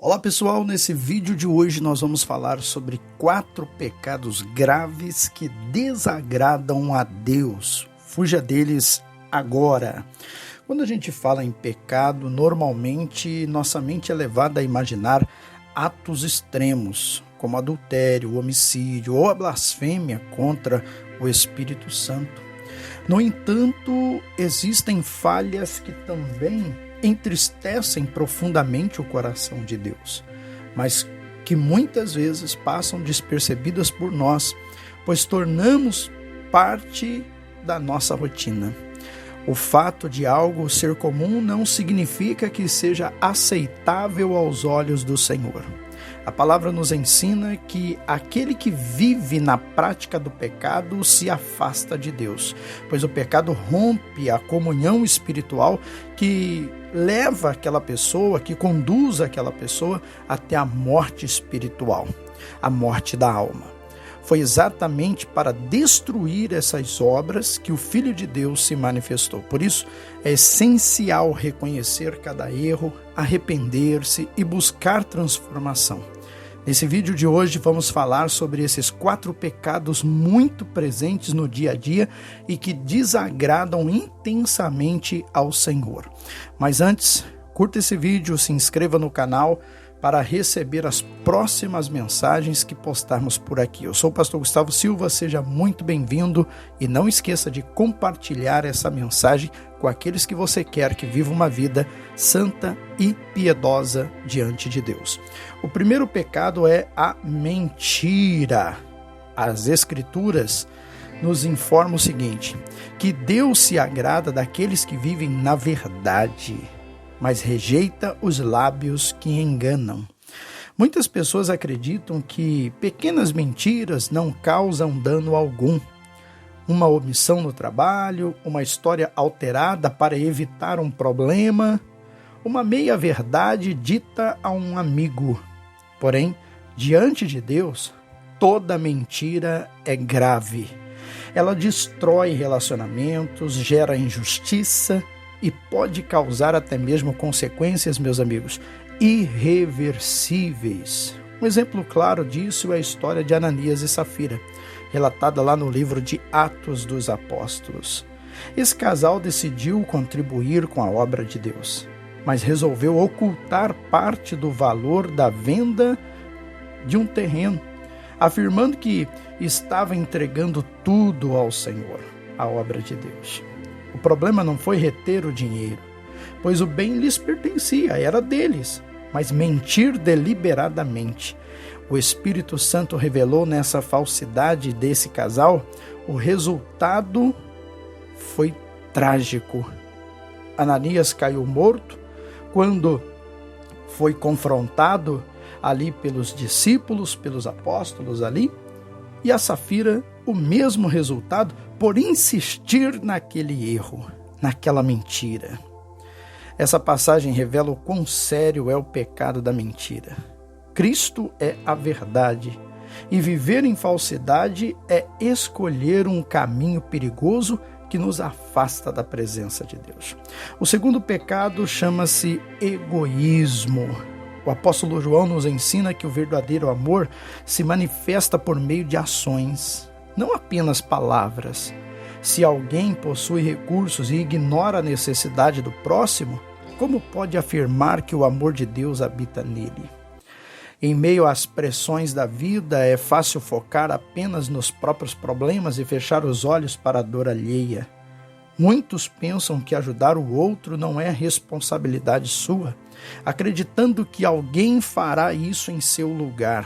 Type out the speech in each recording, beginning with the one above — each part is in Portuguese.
Olá pessoal, nesse vídeo de hoje nós vamos falar sobre 4 pecados graves que desagradam a Deus. Fuja deles agora. Quando a gente fala em pecado, normalmente nossa mente é levada a imaginar atos extremos, como adultério, homicídio ou a blasfêmia contra o Espírito Santo. No entanto, existem falhas que também entristecem profundamente o coração de Deus, mas que muitas vezes passam despercebidas por nós, pois tornamos parte da nossa rotina. O fato de algo ser comum não significa que seja aceitável aos olhos do Senhor. A palavra nos ensina que aquele que vive na prática do pecado se afasta de Deus, pois o pecado rompe a comunhão espiritual que leva aquela pessoa, que conduz aquela pessoa até a morte espiritual, a morte da alma. Foi exatamente para destruir essas obras que o Filho de Deus se manifestou. Por isso, é essencial reconhecer cada erro, arrepender-se e buscar transformação. Nesse vídeo de hoje vamos falar sobre esses 4 pecados muito presentes no dia a dia e que desagradam intensamente ao Senhor. Mas antes, curta esse vídeo, se inscreva no canal para receber as próximas mensagens que postarmos por aqui. Eu sou o pastor Gustavo Silva, seja muito bem-vindo e não esqueça de compartilhar essa mensagem com aqueles que você quer que viva uma vida santa e piedosa diante de Deus. O primeiro pecado é a mentira. As Escrituras nos informam o seguinte, que Deus se agrada daqueles que vivem na verdade, mas rejeita os lábios que enganam. Muitas pessoas acreditam que pequenas mentiras não causam dano algum. Uma omissão no trabalho, uma história alterada para evitar um problema, uma meia-verdade dita a um amigo. Porém, diante de Deus, toda mentira é grave. Ela destrói relacionamentos, gera injustiça, e pode causar até mesmo consequências, meus amigos, irreversíveis. Um exemplo claro disso é a história de Ananias e Safira, relatada lá no livro de Atos dos Apóstolos. Esse casal decidiu contribuir com a obra de Deus, mas resolveu ocultar parte do valor da venda de um terreno, afirmando que estava entregando tudo ao Senhor, a obra de Deus. O problema não foi reter o dinheiro, pois o bem lhes pertencia, era deles, mas mentir deliberadamente. O Espírito Santo revelou nessa falsidade desse casal, o resultado foi trágico. Ananias caiu morto quando foi confrontado ali pelos discípulos, pelos apóstolos ali, e a Safira, o mesmo resultado por insistir naquele erro, naquela mentira. Essa passagem revela o quão sério é o pecado da mentira. Cristo é a verdade, e viver em falsidade é escolher um caminho perigoso que nos afasta da presença de Deus. O segundo pecado chama-se egoísmo. O apóstolo João nos ensina que o verdadeiro amor se manifesta por meio de ações, não apenas palavras. Se alguém possui recursos e ignora a necessidade do próximo, como pode afirmar que o amor de Deus habita nele? Em meio às pressões da vida, é fácil focar apenas nos próprios problemas e fechar os olhos para a dor alheia. Muitos pensam que ajudar o outro não é responsabilidade sua, acreditando que alguém fará isso em seu lugar.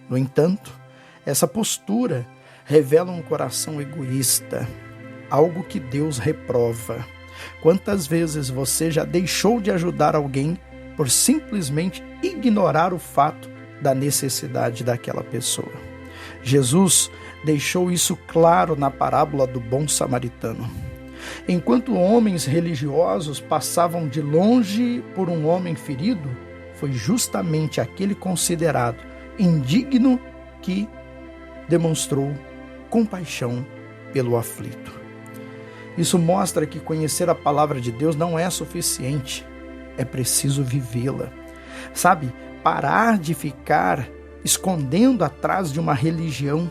No entanto, essa postura revela um coração egoísta, algo que Deus reprova. Quantas vezes você já deixou de ajudar alguém por simplesmente ignorar o fato da necessidade daquela pessoa? Jesus deixou isso claro na parábola do bom samaritano. Enquanto homens religiosos passavam de longe por um homem ferido, foi justamente aquele considerado indigno que demonstrou compaixão pelo aflito. Isso mostra que conhecer a palavra de Deus não é suficiente, é preciso vivê-la. Sabe, parar de ficar escondendo atrás de uma religião.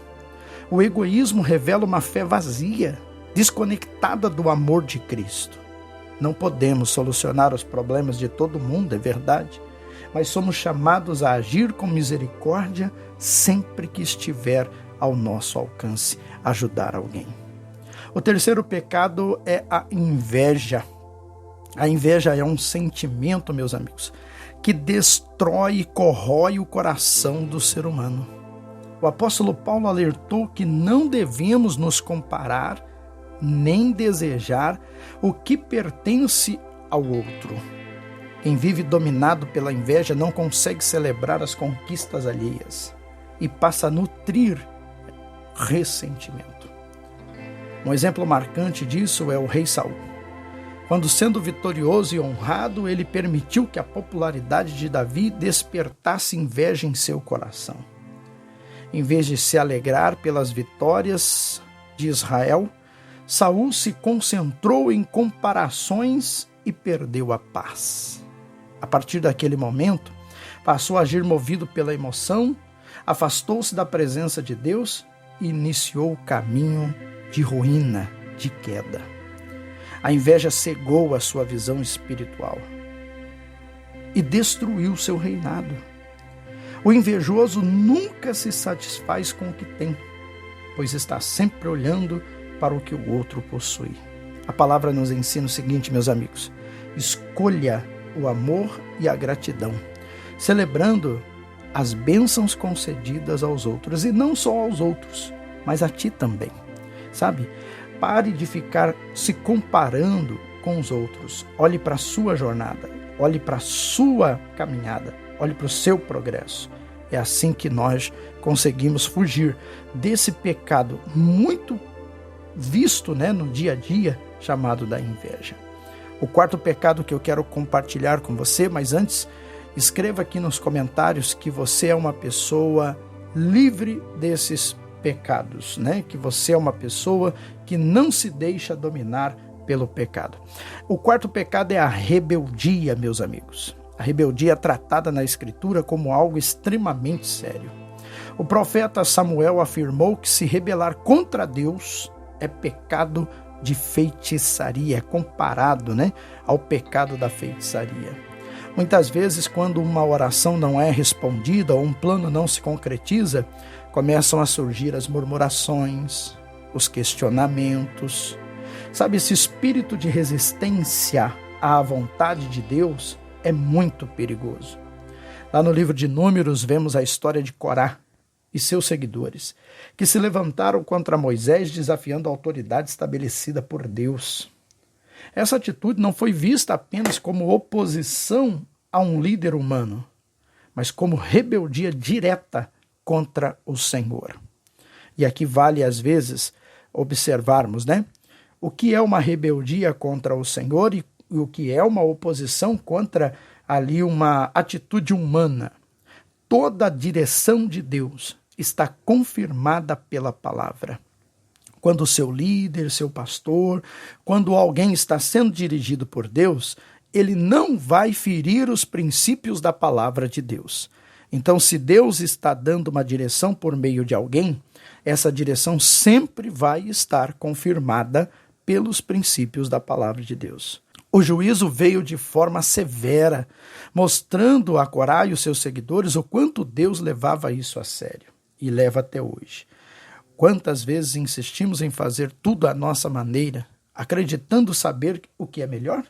O egoísmo revela uma fé vazia, desconectada do amor de Cristo. Não podemos solucionar os problemas de todo mundo, é verdade, mas somos chamados a agir com misericórdia sempre que estiver ao nosso alcance, ajudar alguém. O terceiro pecado é a inveja. A inveja é um sentimento, meus amigos, que destrói e corrói o coração do ser humano. O apóstolo Paulo alertou que não devemos nos comparar nem desejar o que pertence ao outro. Quem vive dominado pela inveja não consegue celebrar as conquistas alheias e passa a nutrir ressentimento. Um exemplo marcante disso é o rei Saul. Quando, sendo vitorioso e honrado, ele permitiu que a popularidade de Davi despertasse inveja em seu coração. Em vez de se alegrar pelas vitórias de Israel, Saul se concentrou em comparações e perdeu a paz. A partir daquele momento, passou a agir movido pela emoção, afastou-se da presença de Deus e iniciou o caminho de ruína, de queda. A inveja cegou a sua visão espiritual e destruiu seu reinado. O invejoso nunca se satisfaz com o que tem, pois está sempre olhando para o que o outro possui. A palavra nos ensina o seguinte, meus amigos: escolha o amor e a gratidão, celebrando as bênçãos concedidas aos outros, e não só aos outros, mas a ti também. Sabe? Pare de ficar se comparando com os outros. Olhe para a sua jornada, olhe para a sua caminhada, olhe para o seu progresso. É assim que nós conseguimos fugir desse pecado muito visto, no dia a dia, chamado da inveja. O quarto pecado que eu quero compartilhar com você, mas antes, escreva aqui nos comentários que você é uma pessoa livre desses pecados, que você é uma pessoa que não se deixa dominar pelo pecado. O quarto pecado é a rebeldia, meus amigos. A rebeldia é tratada na Escritura como algo extremamente sério. O profeta Samuel afirmou que se rebelar contra Deus é pecado de feitiçaria, é comparado, ao pecado da feitiçaria. Muitas vezes, quando uma oração não é respondida ou um plano não se concretiza, começam a surgir as murmurações, os questionamentos. Sabe, esse espírito de resistência à vontade de Deus é muito perigoso. Lá no livro de Números, vemos a história de Corá e seus seguidores, que se levantaram contra Moisés, desafiando a autoridade estabelecida por Deus. Essa atitude não foi vista apenas como oposição a um líder humano, mas como rebeldia direta contra o Senhor. E aqui vale, às vezes, observarmos, o que é uma rebeldia contra o Senhor e o que é uma oposição contra ali uma atitude humana. Toda a direção de Deus está confirmada pela palavra. Quando o seu líder, seu pastor, quando alguém está sendo dirigido por Deus, ele não vai ferir os princípios da palavra de Deus. Então, se Deus está dando uma direção por meio de alguém, essa direção sempre vai estar confirmada pelos princípios da palavra de Deus. O juízo veio de forma severa, mostrando a Corá e os seus seguidores o quanto Deus levava isso a sério, e leva até hoje. Quantas vezes insistimos em fazer tudo à nossa maneira, acreditando saber o que é melhor?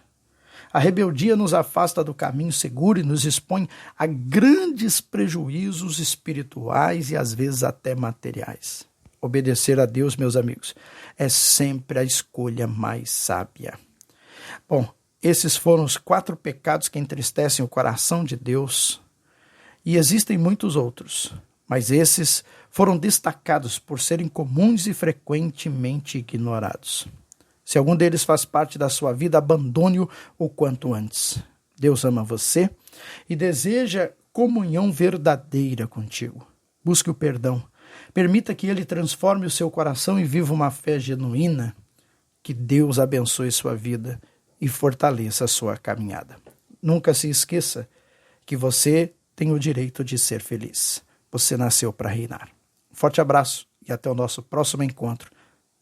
A rebeldia nos afasta do caminho seguro e nos expõe a grandes prejuízos espirituais e às vezes até materiais. Obedecer a Deus, meus amigos, é sempre a escolha mais sábia. Bom, esses foram os 4 pecados que entristecem o coração de Deus. E existem muitos outros, mas esses foram destacados por serem comuns e frequentemente ignorados. Se algum deles faz parte da sua vida, abandone-o o quanto antes. Deus ama você e deseja comunhão verdadeira contigo. Busque o perdão. Permita que Ele transforme o seu coração e viva uma fé genuína. Que Deus abençoe sua vida e fortaleça a sua caminhada. Nunca se esqueça que você tem o direito de ser feliz. Você nasceu para reinar. Forte abraço e até o nosso próximo encontro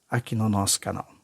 aqui no nosso canal.